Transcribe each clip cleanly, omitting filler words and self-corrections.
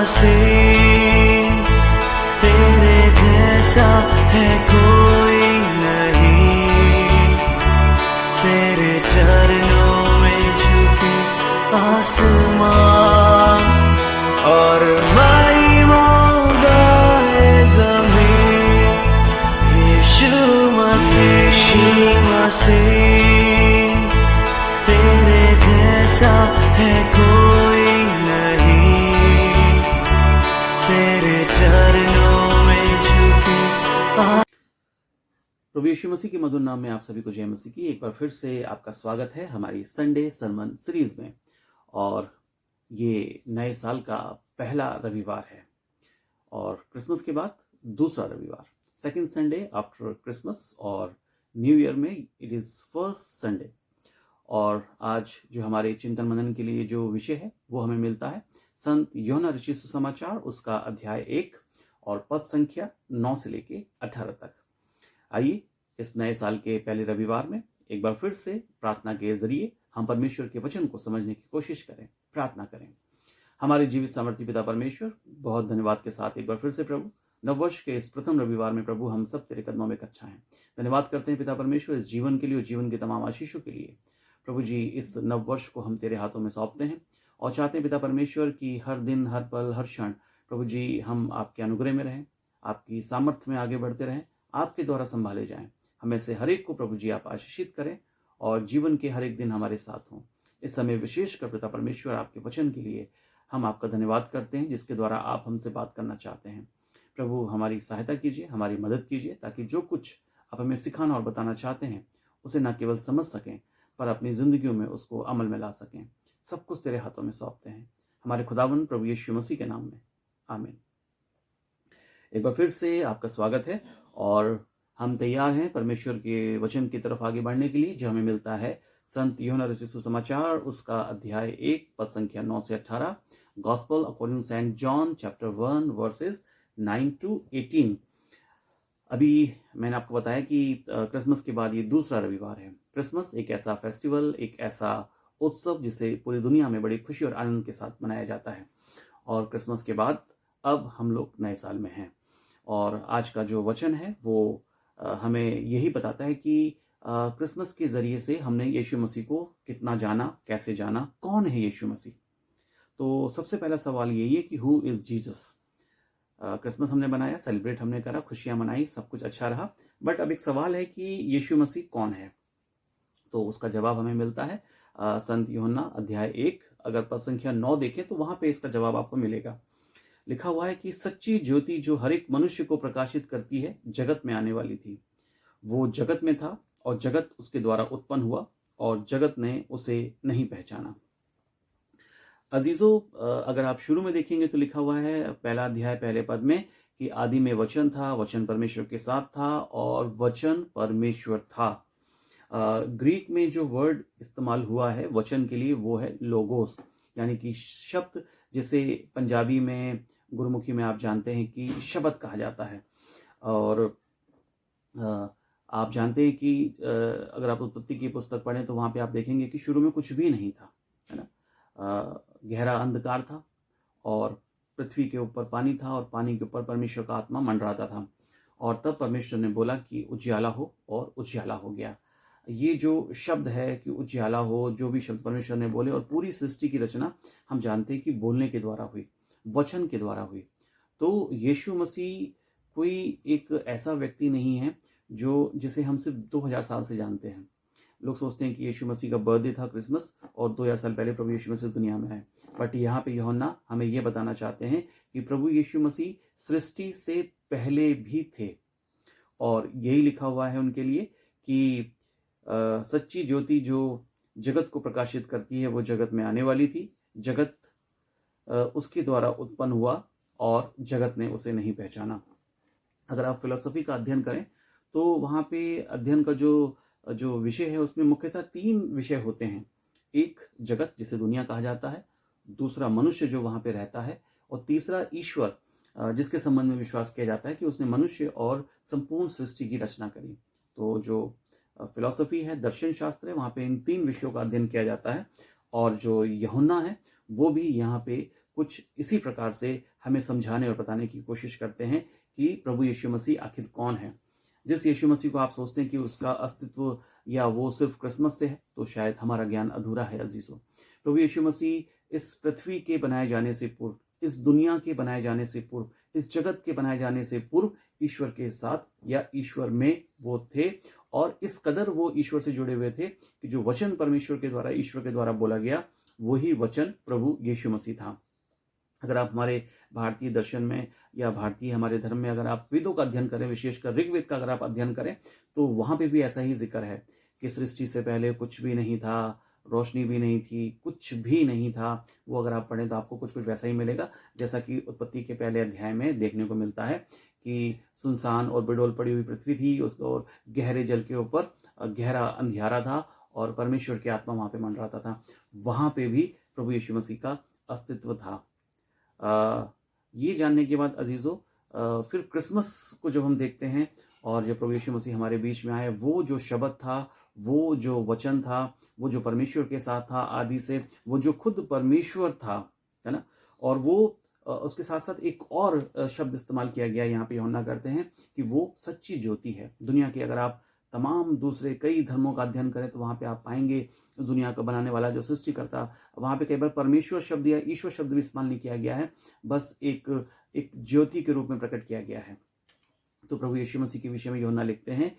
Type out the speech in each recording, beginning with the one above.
मसीह तेरे जैसा है कोई नहीं, तेरे चरणों में झुके आसमान और महिमा गाए ज़मीन। यीशु मसीह तेरे जैसा है कोई नहीं, तेरे चरणों में झुके। प्रभु यीशु मसीह के मधुर नाम में आप सभी को जय मसीह की। एक बार फिर से आपका स्वागत है हमारी संडे सरमन सीरीज में। और ये नए साल का पहला रविवार है और क्रिसमस के बाद दूसरा रविवार, सेकंड संडे आफ्टर क्रिसमस, और न्यू ईयर में इट इज़ फर्स्ट संडे। और आज जो हमारे चिंतन मनन के लिए जो विषय है वो हमें मिलता है संत यूहन्ना रचित सुसमाचार, उसका अध्याय 1 और पद संख्या 9 से लेके 18 तक। आइए इस नए साल के पहले रविवार में एक बार फिर से प्रार्थना के जरिए हम परमेश्वर के वचन को समझने की कोशिश करें, प्रार्थना करें। हमारे जीवित सामर्थ्य पिता परमेश्वर, बहुत धन्यवाद के साथ एक बार फिर से प्रभु नववर्ष के इस प्रथम रविवार में प्रभु हम सब तेरे कदमों में कच्चा हैं। धन्यवाद करते हैं पिता परमेश्वर इस जीवन के लिए और जीवन के तमाम आशीषों के लिए। प्रभु जी, इस नववर्ष को हम तेरे हाथों में सौंपते हैं और चाहते हैं पिता परमेश्वर की हर दिन, हर पल, हर क्षण प्रभु जी हम आपके अनुग्रह में रहें, आपकी सामर्थ्य में आगे बढ़ते रहें, आपके द्वारा संभाले जाएं। हमें से हर एक को प्रभु जी आप आशीषित करें और जीवन के हर एक दिन हमारे साथ हों। इस समय विशेषकर पिता परमेश्वर आपके वचन के लिए हम आपका धन्यवाद करते हैं, जिसके द्वारा आप हमसे बात करना चाहते हैं। प्रभु हमारी सहायता कीजिए, हमारी मदद कीजिए, ताकि जो कुछ आप हमें सिखाना और बताना चाहते हैं उसे न केवल समझ सकें पर अपनी जिंदगियों में उसको अमल में ला सकें। सब कुछ तेरे हाथों में सौंपते हैं हमारे खुदावन प्रभु यीशु मसीह के नाम में, आमीन। एक बार फिर से आपका स्वागत है और हम तैयार हैं परमेश्वर के वचन की तरफ आगे बढ़ने के लिए, जो हमें मिलता है संत यूहन्ना रचित सुसमाचार, उसका अध्याय 1 पद संख्या 9 से 18, gospel according to saint John chapter 1 verses 9 to 18। अभी मैंने आपको बताया कि क्रिसमस के बाद ये दूसरा रविवार है। क्रिसमस एक ऐसा फेस्टिवल, एक ऐसा उत्सव जिसे पूरी दुनिया में बड़ी खुशी और आनंद के साथ मनाया जाता है। और क्रिसमस के बाद अब हम लोग नए साल में हैं और आज का जो वचन है वो हमें यही बताता है कि क्रिसमस के ज़रिए से हमने यीशु मसीह को कितना जाना, कैसे जाना, कौन है यीशु मसीह। तो सबसे पहला सवाल यही है कि हु इज़ जीसस। क्रिसमस हमने बनाया, सेलिब्रेट हमने करा, खुशियाँ मनाई, सब कुछ अच्छा रहा, बट अब एक सवाल है कि यीशु मसीह कौन है। तो उसका जवाब हमें मिलता है संत यूहन्ना अध्याय 1, अगर पद संख्या 9 देखें तो वहाँ पे इसका जवाब आपको मिलेगा। लिखा हुआ है कि सच्ची ज्योति जो हर एक मनुष्य को प्रकाशित करती है जगत में आने वाली थी। वो जगत में था और जगत उसके द्वारा उत्पन्न हुआ और जगत ने उसे नहीं पहचाना। अजीजों, अगर आप शुरू में देखेंगे तो लिखा हुआ है पहला अध्याय पहले पद में कि आदि में वचन था, वचन परमेश्वर के साथ था और वचन परमेश्वर था। ग्रीक में जो वर्ड इस्तेमाल हुआ है वचन के लिए वो है लोगोस, यानी कि शब्द, जिसे पंजाबी में, गुरमुखी में आप जानते हैं कि शब्द कहा जाता है। और आप जानते हैं कि अगर आप उत्पत्ति की पुस्तक पढ़ें तो वहाँ पे आप देखेंगे कि शुरू में कुछ भी नहीं था, है ना। गहरा अंधकार था और पृथ्वी के ऊपर पानी था और पानी के ऊपर परमेश्वर का आत्मा मंडराता था और तब परमेश्वर ने बोला कि उजियाला हो और उजियाला हो गया। ये जो शब्द है कि उजियाला हो, जो भी शब्द परमेश्वर ने बोले, और पूरी सृष्टि की रचना हम जानते हैं कि बोलने के द्वारा हुई, वचन के द्वारा हुई। तो यीशु मसीह कोई एक ऐसा व्यक्ति नहीं है जिसे हम सिर्फ 2000 साल से जानते हैं। लोग सोचते हैं कि यीशु मसीह का बर्थडे था क्रिसमस और 2000 साल पहले प्रभु यीशु मसीह दुनिया में आए, बट यहाँ पे यूहन्ना हमें ये बताना चाहते हैं कि प्रभु यीशु मसीह सृष्टि से पहले भी थे। और यही लिखा हुआ है उनके लिए कि सच्ची ज्योति जो जगत को प्रकाशित करती है वो जगत में आने वाली थी, जगत उसके द्वारा उत्पन्न हुआ और जगत ने उसे नहीं पहचाना। अगर आप फिलोसफी का अध्ययन करें तो वहाँ पे अध्ययन का जो विषय है उसमें मुख्यतः 3 विषय होते हैं। एक जगत जिसे दुनिया कहा जाता है, दूसरा मनुष्य जो वहाँ पे रहता है, और तीसरा ईश्वर जिसके संबंध में विश्वास किया जाता है कि उसने मनुष्य और संपूर्ण सृष्टि की रचना करी। तो जो फिलॉसफी है, दर्शन शास्त्र है, वहाँ पे इन 3 विषयों का अध्ययन किया जाता है। और जो यूहन्ना है वो भी यहाँ पे कुछ इसी प्रकार से हमें समझाने और बताने की कोशिश करते हैं कि प्रभु यीशु मसीह आखिर कौन है। जिस यीशु मसीह को आप सोचते हैं कि उसका अस्तित्व या वो सिर्फ क्रिसमस से है, तो शायद हमारा ज्ञान अधूरा है अजीजों। प्रभु यीशु मसीह इस पृथ्वी के बनाए जाने से पूर्व, इस दुनिया के बनाए जाने से पूर्व, इस जगत के बनाए जाने से पूर्व ईश्वर के साथ या ईश्वर में वो थे, और इस कदर वो ईश्वर से जुड़े हुए थे कि जो वचन परमेश्वर के द्वारा, ईश्वर के द्वारा बोला गया, वही वचन प्रभु यीशु मसीह था। अगर आप हमारे भारतीय दर्शन में या भारतीय हमारे धर्म में अगर आप वेदों का अध्ययन करें, विशेषकर ऋग्वेद का अगर आप अध्ययन करें, तो वहाँ पे भी ऐसा ही जिक्र है कि सृष्टि से पहले कुछ भी नहीं था, रोशनी भी नहीं थी, कुछ भी नहीं था। वो अगर आप पढ़ें तो आपको कुछ कुछ वैसा ही मिलेगा जैसा कि उत्पत्ति के पहले अध्याय में देखने को मिलता है कि सुनसान और बेडौल पड़ी हुई पृथ्वी थी, उसको और गहरे जल के ऊपर गहरा अंधियारा था और परमेश्वर की आत्मा वहाँ पे मंडराता था। वहाँ पे भी प्रभु यीशु मसीह का अस्तित्व था। ये जानने के बाद अजीज़ों, फिर क्रिसमस को जब हम देखते हैं और जब प्रभु यीशु मसीह हमारे बीच में आए, वो जो शब्द था, वो जो वचन था, वो जो परमेश्वर के साथ था आदि से, वो जो खुद परमेश्वर था, है ना। और वो उसके साथ साथ एक और शब्द इस्तेमाल किया गया यहाँ पे यूहन्ना करते हैं कि वो सच्ची ज्योति है। दुनिया के अगर आप तमाम दूसरे कई धर्मों का अध्ययन करें तो वहाँ पे आप पाएंगे दुनिया को बनाने वाला जो सृष्टिकर्ता, वहाँ पे कई बार परमेश्वर शब्द या ईश्वर शब्द भी इस्तेमाल नहीं किया गया है, बस एक ज्योति के रूप में प्रकट किया गया है। तो प्रभु यीशु मसीह के विषय में यूहन्ना लिखते हैं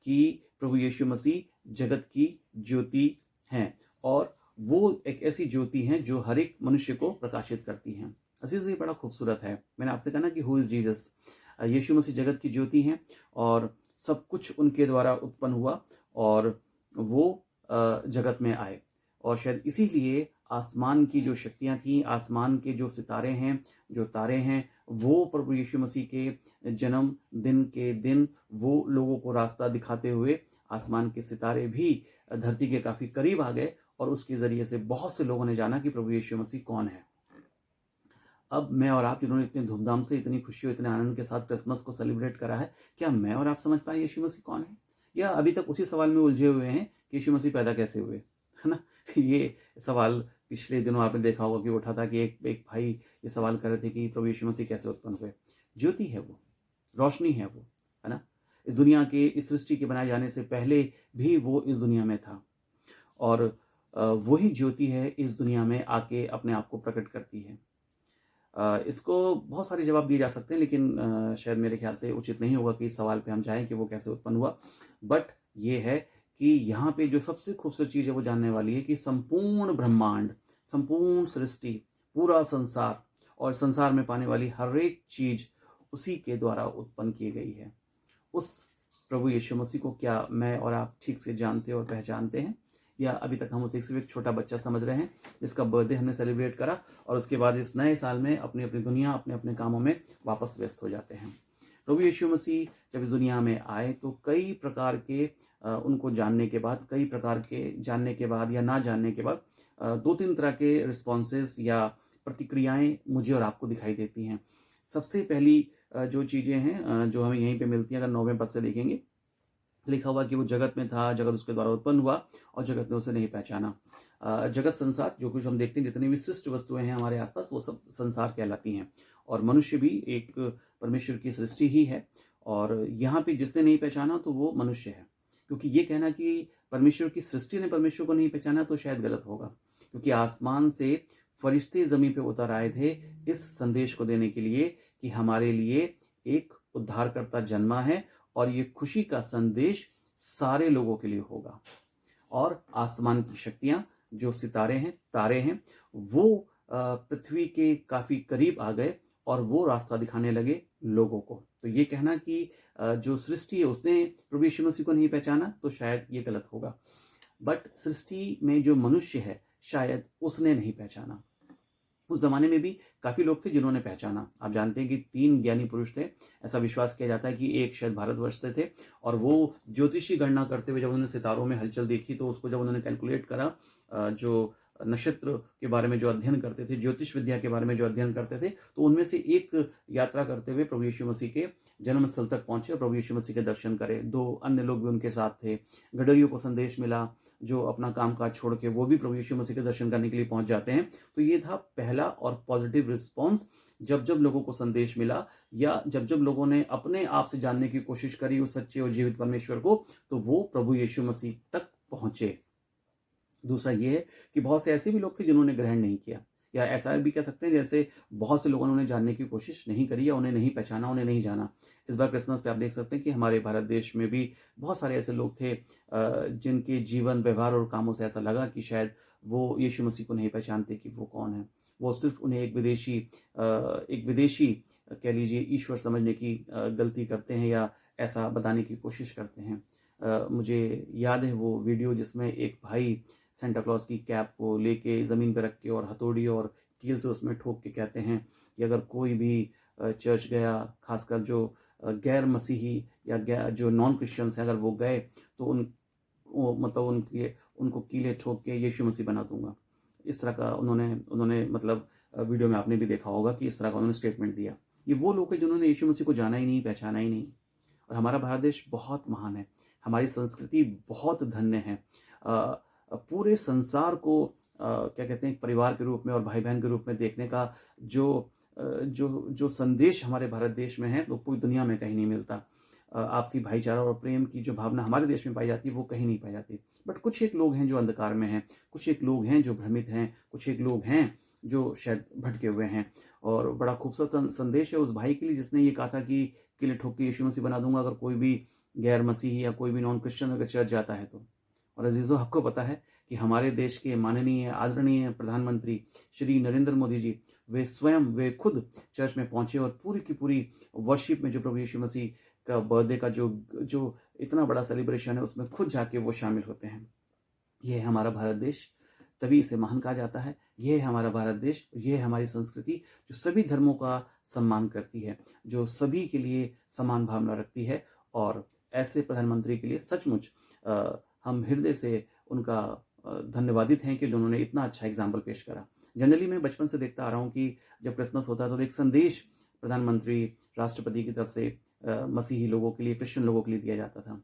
कि प्रभु यीशु मसीह जगत की ज्योति हैं और वो एक ऐसी ज्योति हैं जो हर एक मनुष्य को प्रकाशित करती हैं। अजीज, ये बड़ा खूबसूरत है। मैंने आपसे कहा ना कि हु इज जीसस, यीशु मसीह जगत की ज्योति हैं और सब कुछ उनके द्वारा उत्पन्न हुआ और वो जगत में आए, और शायद इसीलिए आसमान की जो शक्तियाँ थीं, आसमान के जो सितारे हैं, जो तारे हैं, वो प्रभु यीशु मसीह के जन्म दिन के दिन वो लोगों को रास्ता दिखाते हुए आसमान के सितारे भी धरती के काफ़ी करीब आ गए और उसके ज़रिए से बहुत से लोगों ने जाना कि प्रभु यीशु मसीह कौन है। अब मैं और आप जिन्होंने इतने धूमधाम से, इतनी खुशी और इतने आनंद के साथ क्रिसमस को सेलिब्रेट करा है, क्या मैं और आप समझ पाए यीशु मसीह कौन है, या अभी तक उसी सवाल में उलझे हुए हैं कि यीशु मसीह पैदा कैसे हुए, है ना। ये सवाल पिछले दिनों आपने देखा होगा कि उठा था कि एक भाई ये सवाल कर रहे थे कि प्रभु यीशु मसीह कैसे उत्पन्न हुए। ज्योति है वो, रोशनी है वो, है ना। इस दुनिया के, इस सृष्टि के बनाए जाने से पहले भी वो इस दुनिया में था और वही ज्योति है इस दुनिया में आके अपने आप को प्रकट करती है। इसको बहुत सारे जवाब दिए जा सकते हैं, लेकिन शायद मेरे ख्याल से उचित नहीं होगा कि इस सवाल पे हम जाएं कि वो कैसे उत्पन्न हुआ। बट ये है कि यहाँ पे जो सबसे खूबसूरत चीज़ है वो जानने वाली है कि संपूर्ण ब्रह्मांड, संपूर्ण सृष्टि, पूरा संसार और संसार में पाने वाली हर एक चीज़ उसी के द्वारा उत्पन्न की गई है। उस प्रभु यीशु मसीह को क्या मैं और आप ठीक से जानते और पहचानते हैं, या अभी तक हम उसे सिर्फ एक छोटा बच्चा समझ रहे हैं जिसका बर्थडे हमने सेलिब्रेट करा और उसके बाद इस नए साल में अपनी अपनी दुनिया, अपने अपने कामों में वापस व्यस्त हो जाते हैं। प्रभु यीशु मसीह जब इस दुनिया में आए तो कई प्रकार के उनको जानने के बाद, कई प्रकार के जानने के बाद या ना जानने के बाद 2-3 तरह के रिस्पॉन्सेस या प्रतिक्रियाएं मुझे और आपको दिखाई देती हैं। सबसे पहली जो चीज़ें हैं जो हमें यहीं पे मिलती हैं, अगर 9वें पद से देखेंगे, लिखा हुआ कि वो जगत में था, जगत उसके द्वारा उत्पन्न हुआ और जगत ने उसे नहीं पहचाना। जगत, संसार, जो कुछ हम देखते हैं, जितनी भी सृष्ट वस्तुएं हैं हमारे आसपास, वो सब संसार कहलाती हैं और मनुष्य भी एक परमेश्वर की सृष्टि ही है। और यहाँ पे जिसने नहीं पहचाना तो वो मनुष्य है, क्योंकि ये कहना कि परमेश्वर की सृष्टि ने परमेश्वर को नहीं पहचाना तो शायद गलत होगा, क्योंकि आसमान से फरिश्ते ज़मीन पे उतर आए थे इस संदेश को देने के लिए कि हमारे लिए एक उद्धारकर्ता जन्मा है और ये खुशी का संदेश सारे लोगों के लिए होगा। और आसमान की शक्तियाँ, जो सितारे हैं, तारे हैं, वो पृथ्वी के काफ़ी करीब आ गए और वो रास्ता दिखाने लगे लोगों को। तो ये कहना कि जो सृष्टि है उसने प्रभु यीशु मसीह को नहीं पहचाना तो शायद ये गलत होगा। बट सृष्टि में जो मनुष्य है शायद उसने नहीं पहचाना। उस ज़माने में भी काफ़ी लोग थे जिन्होंने पहचाना। आप जानते हैं कि 3 ज्ञानी पुरुष थे। ऐसा विश्वास किया जाता है कि एक शायद भारतवर्ष से थे और वो ज्योतिषी गणना करते हुए जब उन्होंने सितारों में हलचल देखी तो उसको जब उन्होंने कैलकुलेट करा, जो नक्षत्र के बारे में जो अध्ययन करते थे, ज्योतिष विद्या के बारे में जो अध्ययन करते थे, तो उनमें से एक यात्रा करते हुए प्रभु यीशु मसीह के जन्म स्थल तक पहुँचे और प्रभु यीशु मसीह के दर्शन करे। 2 अन्य लोग भी उनके साथ थे। गडरियों को संदेश मिला, जो अपना काम काज छोड़ के वो भी प्रभु यीशु मसीह के दर्शन करने के लिए पहुंच जाते हैं। तो ये था पहला और पॉजिटिव रिस्पॉन्स। जब जब लोगों को संदेश मिला या जब जब लोगों ने अपने आप से जानने की कोशिश करी उस सच्चे और जीवित परमेश्वर को, तो वो प्रभु यीशु मसीह तक पहुंचे। दूसरा ये है कि बहुत से ऐसे भी लोग थे जिन्होंने ग्रहण नहीं किया, या ऐसा भी कह सकते हैं जैसे बहुत से लोगों ने उन्हें जानने की कोशिश नहीं करी या उन्हें नहीं पहचाना, उन्हें नहीं जाना। इस बार क्रिसमस पे आप देख सकते हैं कि हमारे भारत देश में भी बहुत सारे ऐसे लोग थे जिनके जीवन, व्यवहार और कामों से ऐसा लगा कि शायद वो यीशु मसीह को नहीं पहचानते कि वो कौन है। वो सिर्फ उन्हें एक विदेशी कह लीजिए ईश्वर समझने की गलती करते हैं या ऐसा बताने की कोशिश करते हैं। मुझे याद है वो वीडियो जिसमें एक भाई सेंटा क्लॉज की कैप को लेके ज़मीन पर रख के और हथौड़ी और कील से उसमें ठोक के कहते हैं कि अगर कोई भी चर्च गया, खासकर जो गैर मसीही या जो नॉन क्रिश्चियंस हैं, अगर वो गए तो उनको कीलें ठोक के यीशु मसीह बना दूंगा। इस तरह का उन्होंने मतलब वीडियो में आपने भी देखा होगा कि इस तरह का उन्होंने स्टेटमेंट दिया। ये वो लोग हैं जिन्होंने यीशु मसीह को जाना ही नहीं, पहचाना ही नहीं। और हमारा भारत देश बहुत महान है, हमारी संस्कृति बहुत धन्य है। पूरे संसार को क्या कहते हैं, एक परिवार के रूप में और भाई बहन के रूप में देखने का जो संदेश हमारे भारत देश में है वो पूरी दुनिया में कहीं नहीं मिलता। आपसी भाईचारा और प्रेम की जो भावना हमारे देश में पाई जाती है वो कहीं नहीं पाई जाती। बट कुछ एक लोग हैं जो अंधकार में हैं, कुछ एक लोग हैं जो भ्रमित हैं, कुछ एक लोग हैं जो शायद भटके हुए हैं। और बड़ा खूबसूरत संदेश है उस भाई के लिए जिसने ये कहा था कि किले ठोक के यीशु मसीह बना दूंगा अगर कोई भी गैर मसीही या कोई भी नॉन क्रिश्चियन अगर चर्च जाता है तो। और अजीज़ों, आपको पता है कि हमारे देश के माननीय आदरणीय प्रधानमंत्री श्री नरेंद्र मोदी जी, वे खुद चर्च में पहुंचे और पूरी की पूरी वर्शिप में जो प्रभु यीशु मसीह का बर्थडे का जो इतना बड़ा सेलिब्रेशन है उसमें खुद जाके वो शामिल होते हैं। ये है हमारा भारत देश, तभी इसे महान कहा जाता है। ये है हमारा भारत देश, ये है हमारी संस्कृति जो सभी धर्मों का सम्मान करती है, जो सभी के लिए समान भावना रखती है। और ऐसे प्रधानमंत्री के लिए सचमुच हम हृदय से उनका धन्यवादित हैं कि उन्होंने इतना अच्छा एग्जाम्पल पेश करा। जनरली मैं बचपन से देखता आ रहा हूँ कि जब क्रिसमस होता है तो एक संदेश प्रधानमंत्री, राष्ट्रपति की तरफ से मसीही लोगों के लिए, क्रिश्चियन लोगों के लिए दिया जाता था।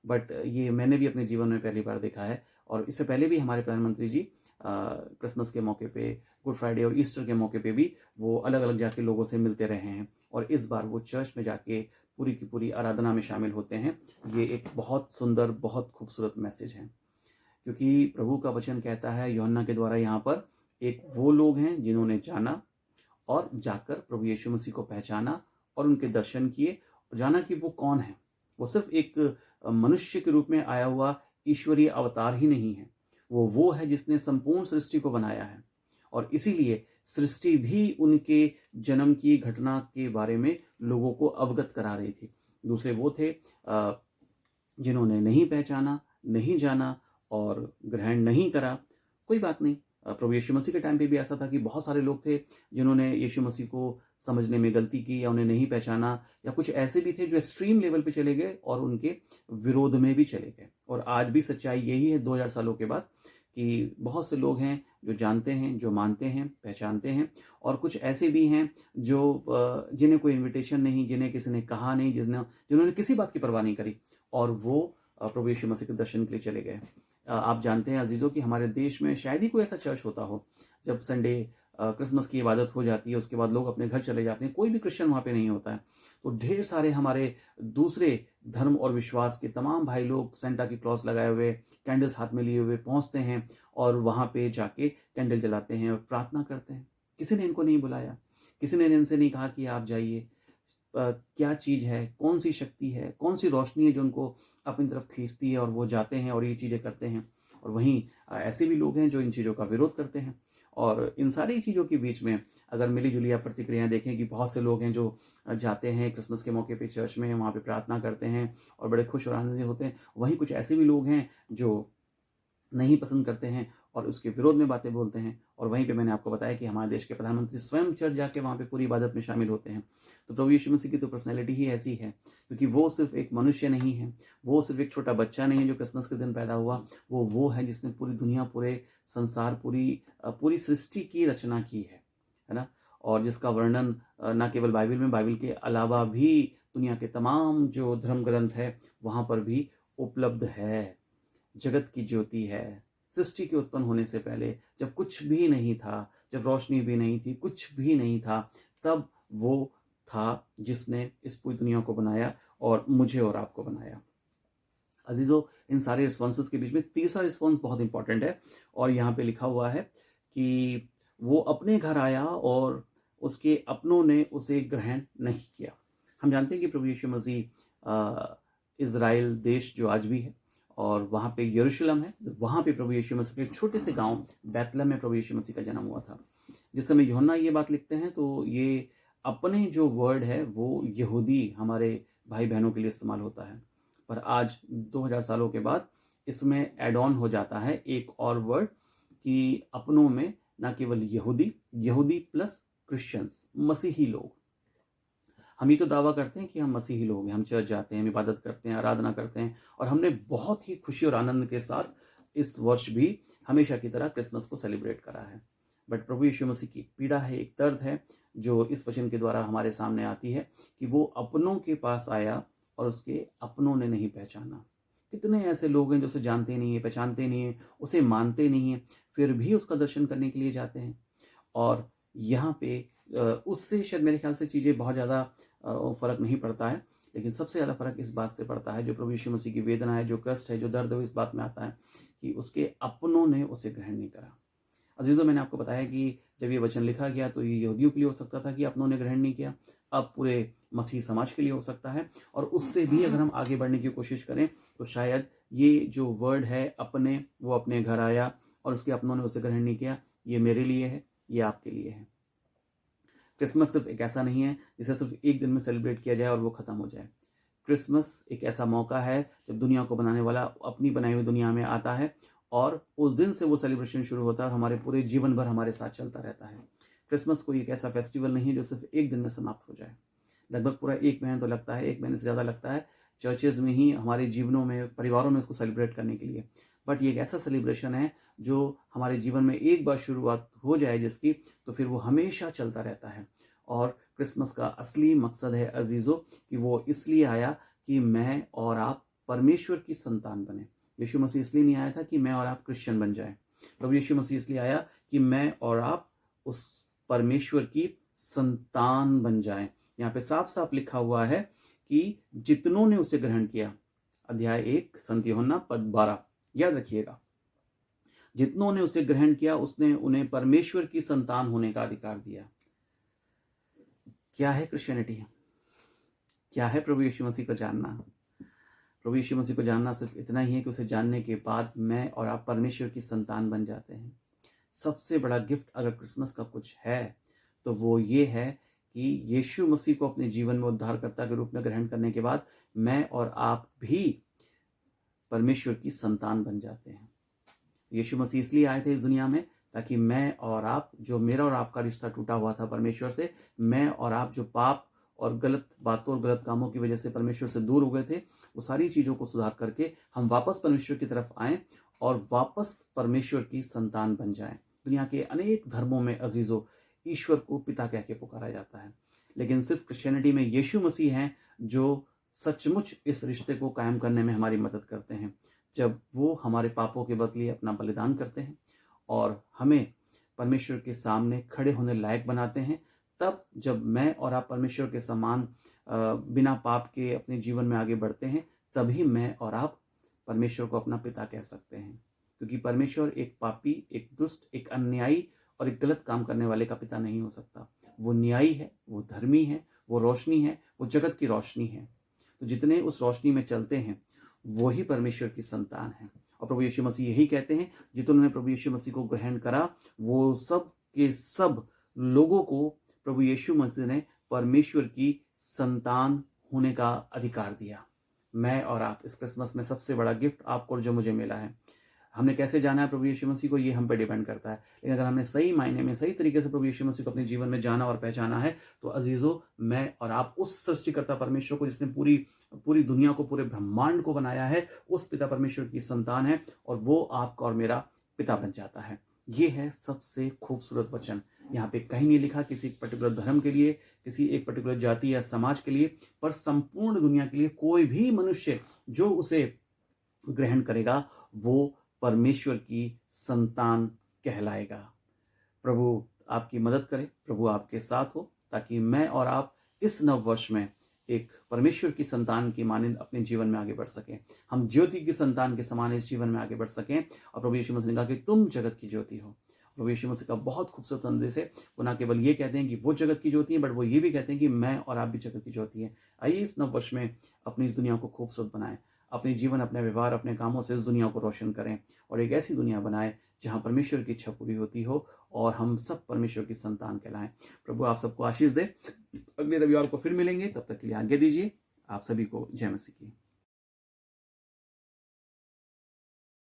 बट ये मैंने भी अपने जीवन में पहली बार देखा है। और इससे पहले भी हमारे प्रधानमंत्री जी क्रिसमस के मौके पे, गुड फ्राइडे और ईस्टर के मौके पे भी वो अलग अलग जाके लोगों से मिलते रहे हैं। और इस बार वो चर्च में जाके पूरी की पूरी आराधना में शामिल होते हैं। ये एक बहुत सुंदर, बहुत खूबसूरत मैसेज है, क्योंकि प्रभु का वचन कहता है यूहन्ना के द्वारा यहाँ पर, एक वो लोग हैं जिन्होंने जाना और जाकर प्रभु यीशु मसीह को पहचाना और उनके दर्शन किए, जाना कि वो कौन है। वो सिर्फ एक मनुष्य के रूप में आया हुआ ईश्वरीय अवतार ही नहीं है, वो है जिसने संपूर्ण सृष्टि को बनाया है। और इसीलिए सृष्टि भी उनके जन्म की घटना के बारे में लोगों को अवगत करा रही थी। दूसरे वो थे जिन्होंने नहीं पहचाना, नहीं जाना और ग्रहण नहीं करा। कोई बात नहीं, प्रभु यीशु मसीह के टाइम पे भी ऐसा था कि बहुत सारे लोग थे जिन्होंने यीशु मसीह को समझने में गलती की या उन्हें नहीं पहचाना, या कुछ ऐसे भी थे जो एक्सट्रीम लेवल पे चले गए और उनके विरोध में भी चले गए। और आज भी सच्चाई यही है 2000 सालों के बाद, कि बहुत से लोग हैं जो जानते हैं, जो मानते हैं, पहचानते हैं, और कुछ ऐसे भी हैं जो जिन्हें कोई इन्विटेशन नहीं, जिन्हें किसी ने कहा नहीं, जिन्होंने किसी बात की परवाह नहीं करी और वो प्रभु यीशु मसीह के दर्शन के लिए चले गए। आप जानते हैं अजीज़ों कि हमारे देश में शायद ही कोई ऐसा चर्च होता हो जब संडे क्रिसमस की इबादत हो जाती है उसके बाद लोग अपने घर चले जाते हैं, कोई भी क्रिश्चियन वहाँ पे नहीं होता है। तो ढेर सारे हमारे दूसरे धर्म और विश्वास के तमाम भाई लोग सेंटा की क्रॉस लगाए हुए, कैंडल्स हाथ में लिए हुए पहुँचते हैं और वहाँ पे जाके कैंडल जलाते हैं और प्रार्थना करते हैं। किसी ने इनको नहीं बुलाया, किसी ने इनसे नहीं कहा कि आप जाइए। क्या चीज़ है, कौन सी शक्ति है, कौन सी रोशनी है जो उनको अपनी तरफ खींचती है और वो जाते हैं और ये चीज़ें करते हैं। और वहीं ऐसे भी लोग हैं जो इन चीज़ों का विरोध करते हैं। और इन सारी चीज़ों के बीच में अगर मिली जुली आप प्रतिक्रियाएँ देखें कि बहुत से लोग हैं जो जाते हैं क्रिसमस के मौके पे चर्च में, वहाँ पे प्रार्थना करते हैं और बड़े खुश और आनंदित होते हैं। वहीं कुछ ऐसे भी लोग हैं जो नहीं पसंद करते हैं और उसके विरोध में बातें बोलते हैं। और वहीं पे मैंने आपको बताया कि हमारे देश के प्रधानमंत्री स्वयं चर्च जाके वहाँ पे पूरी इबादत में शामिल होते हैं। तो प्रभु यीशु मसीह की तो पर्सनैलिटी ही ऐसी है, क्योंकि वो सिर्फ एक मनुष्य नहीं है, वो सिर्फ एक छोटा बच्चा नहीं है जो क्रिसमस के दिन पैदा हुआ। वो है जिसने पूरी दुनिया, पूरे संसार, पूरी सृष्टि की रचना की है ना। और जिसका वर्णन न केवल बाइबल में, बाइबल के अलावा भी दुनिया के तमाम जो धर्म ग्रंथ है वहाँ पर भी उपलब्ध है। जगत की ज्योति है। सृष्टि के उत्पन्न होने से पहले जब कुछ भी नहीं था, जब रोशनी भी नहीं थी, कुछ भी नहीं था, तब वो था जिसने इस पूरी दुनिया को बनाया और मुझे और आपको बनाया। अजीज़ों, इन सारे रिस्पॉन्सेस के बीच में तीसरा रिस्पॉन्स बहुत इंपॉर्टेंट है और यहाँ पे लिखा हुआ है कि वो अपने घर आया और उसके अपनों ने उसे ग्रहण नहीं किया। हम जानते हैं कि प्रभु यीशु मसीह इज़राइल देश जो आज भी है और वहाँ पे यरूशलेम है, वहाँ पे प्रभु यीशु मसीह के एक छोटे से गांव बैतलहम में प्रभु यीशु मसीह का जन्म हुआ था। जिस समय यूहन्ना ये बात लिखते हैं तो ये अपने जो वर्ड है वो यहूदी हमारे भाई बहनों के लिए इस्तेमाल होता है, पर आज 2000 सालों के बाद इसमें ऐड ऑन हो जाता है एक और वर्ड कि अपनों में ना केवल यहूदी प्लस क्रिश्चियंस, मसीही लोग। हम ये तो दावा करते हैं कि हम मसीही लोग हैं, हम चर्च जाते हैं, हम इबादत करते हैं, आराधना करते हैं और हमने बहुत ही खुशी और आनंद के साथ इस वर्ष भी हमेशा की तरह क्रिसमस को सेलिब्रेट करा है। बट प्रभु यीशु मसीह की एक पीड़ा है, एक दर्द है जो इस वचन के द्वारा हमारे सामने आती है कि वो अपनों के पास आया और उसके अपनों ने नहीं पहचाना। कितने ऐसे लोग हैं जो उसे जानते नहीं है, पहचानते नहीं है, उसे मानते नहीं है, फिर भी उसका दर्शन करने के लिए जाते हैं। और यहाँ पे उससे शायद मेरे ख्याल से चीज़ें बहुत ज़्यादा फ़र्क नहीं पड़ता है, लेकिन सबसे ज़्यादा फ़र्क इस बात से पड़ता है जो प्रभु यीशु मसीह की वेदना है, जो कष्ट है, जो दर्द है, वो इस बात में आता है कि उसके अपनों ने उसे ग्रहण नहीं करा। अजीज़ों, मैंने आपको बताया कि जब ये वचन लिखा गया तो ये यहूदियों के लिए हो सकता था कि अपनों ने ग्रहण नहीं किया, अब पूरे मसीह समाज के लिए हो सकता है। और उससे भी अगर हम आगे बढ़ने की कोशिश करें तो शायद ये जो वर्ड है अपने, वो अपने घर आया और उसके अपनों ने उसे ग्रहण नहीं किया, ये मेरे लिए है, ये आपके लिए है। क्रिसमस सिर्फ एक ऐसा नहीं है जिसे सिर्फ एक दिन में सेलिब्रेट किया जाए और वो ख़त्म हो जाए। क्रिसमस एक ऐसा मौका है जब दुनिया को बनाने वाला अपनी बनाई हुई दुनिया में आता है और उस दिन से वो सेलिब्रेशन शुरू होता है और हमारे पूरे जीवन भर हमारे साथ चलता रहता है। क्रिसमस कोई एक ऐसा फेस्टिवल नहीं है जो सिर्फ एक दिन में समाप्त हो जाए। लगभग पूरा 1 महीना तो लगता है, 1 महीने से ज़्यादा लगता है चर्चेज़ में ही, हमारे जीवनों में, परिवारों में उसको सेलिब्रेट करने के लिए। बट ये एक ऐसा सेलिब्रेशन है जो हमारे जीवन में एक बार शुरुआत हो जाए जिसकी, तो फिर वो हमेशा चलता रहता है। और क्रिसमस का असली मकसद है अजीज़ों कि वो इसलिए आया कि मैं और आप परमेश्वर की संतान बने। यीशु मसीह इसलिए नहीं आया था कि मैं और आप क्रिश्चियन बन जाएं। प्रभु यीशु मसीह इसलिए आया कि मैं और आप उस परमेश्वर की संतान बन जाएं। यहाँ पे साफ साफ लिखा हुआ है कि जितनों ने उसे ग्रहण किया, अध्याय 1 संत यूहन्ना पद 12, याद रखिएगा, जितनों ने उसे ग्रहण किया उसने उन्हें परमेश्वर की संतान होने का अधिकार दिया। क्या है क्रिश्चियनिटी? क्या है प्रभु यीशु मसीह को जानना? प्रभु यीशु मसीह को जानना सिर्फ इतना ही है कि उसे जानने के बाद मैं और आप परमेश्वर की संतान बन जाते हैं। सबसे बड़ा गिफ्ट अगर क्रिसमस का कुछ है तो वो ये है कि यीशु मसीह को अपने जीवन में उद्धारकर्ता के रूप में ग्रहण करने के बाद मैं और आप भी परमेश्वर की संतान बन जाते हैं। यीशु मसीह इसलिए आए थे इस दुनिया में ताकि मैं और आप, जो मेरा और आपका रिश्ता टूटा हुआ था परमेश्वर से, मैं और आप जो पाप और गलत बातों और गलत कामों की वजह से परमेश्वर से दूर हो गए थे, वो सारी चीज़ों को सुधार करके हम वापस परमेश्वर की तरफ आएँ और वापस परमेश्वर की संतान बन जाएं। दुनिया के अनेक धर्मों में अजीज़ों ईश्वर को पिता कह के पुकारा जाता है, लेकिन सिर्फ क्रिश्चियनिटी में यीशु मसीह हैं जो सचमुच इस रिश्ते को कायम करने में हमारी मदद करते हैं, जब वो हमारे पापों के बदले अपना बलिदान करते हैं और हमें परमेश्वर के सामने खड़े होने लायक बनाते हैं। तब जब मैं और आप परमेश्वर के समान बिना पाप के अपने जीवन में आगे बढ़ते हैं, तभी मैं और आप परमेश्वर को अपना पिता कह सकते हैं, क्योंकि परमेश्वर एक पापी, एक दुष्ट, एक अन्यायी और एक गलत काम करने वाले का पिता नहीं हो सकता। वो न्यायी है, वो धर्मी है, वो रोशनी है, वो जगत की रोशनी है। तो जितने उस रोशनी में चलते हैं वही परमेश्वर की संतान है। और प्रभु यीशु मसीह यही कहते हैं, जिन्होंने प्रभु यीशु मसीह को ग्रहण करा वो सब के सब लोगों को प्रभु यीशु मसीह ने परमेश्वर की संतान होने का अधिकार दिया। मैं और आप, इस क्रिसमस में सबसे बड़ा गिफ्ट आपको और जो मुझे मिला है, हमने कैसे जाना है प्रभु यीशु मसीह को, ये हम पे डिपेंड करता है। लेकिन अगर हमने सही मायने में, सही तरीके से प्रभु यीशु मसीह को अपने जीवन में जाना और पहचाना है, तो अजीज़ों, मैं और आप उस सृष्टिकर्ता परमेश्वर को, जिसने पूरी दुनिया को, पूरे ब्रह्मांड को बनाया है, उस पिता परमेश्वर की संतान है और वो आपका और मेरा पिता बन जाता है। ये है सबसे खूबसूरत वचन। यहाँ पे कहीं नहीं लिखा किसी पर्टिकुलर धर्म के लिए, किसी एक पर्टिकुलर जाति या समाज के लिए, पर संपूर्ण दुनिया के लिए कोई भी मनुष्य जो उसे ग्रहण करेगा वो परमेश्वर की संतान कहलाएगा। प्रभु आपकी मदद करे, प्रभु आपके साथ हो, ताकि मैं और आप इस नववर्ष में एक परमेश्वर की संतान की मानिंद अपने जीवन में आगे बढ़ सकें। हम ज्योति की संतान के समान इस जीवन में आगे बढ़ सकें। और प्रभु यीशु मसीह ने कहा कि तुम जगत की ज्योति हो। प्रभु यीशु मसीह का बहुत खूबसूरत संदेश है। वो ना केवल ये कहते हैं कि वो जगत की ज्योति है, बट वो ये भी कहते हैं कि मैं और आप भी जगत की ज्योति है। आइए इस नववर्ष में अपनी इस दुनिया को खूबसूरत बनाएं, अपने जीवन, अपने व्यवहार, अपने कामों से इस दुनिया को रोशन करें और एक ऐसी दुनिया बनाएं जहां परमेश्वर की इच्छा पूरी होती हो और हम सब परमेश्वर की संतान कहलाएं। प्रभु आप सबको आशीष दे। अगले रविवार को फिर मिलेंगे, तब तक के लिए आज्ञा दीजिए। आप सभी को जय मसीह की।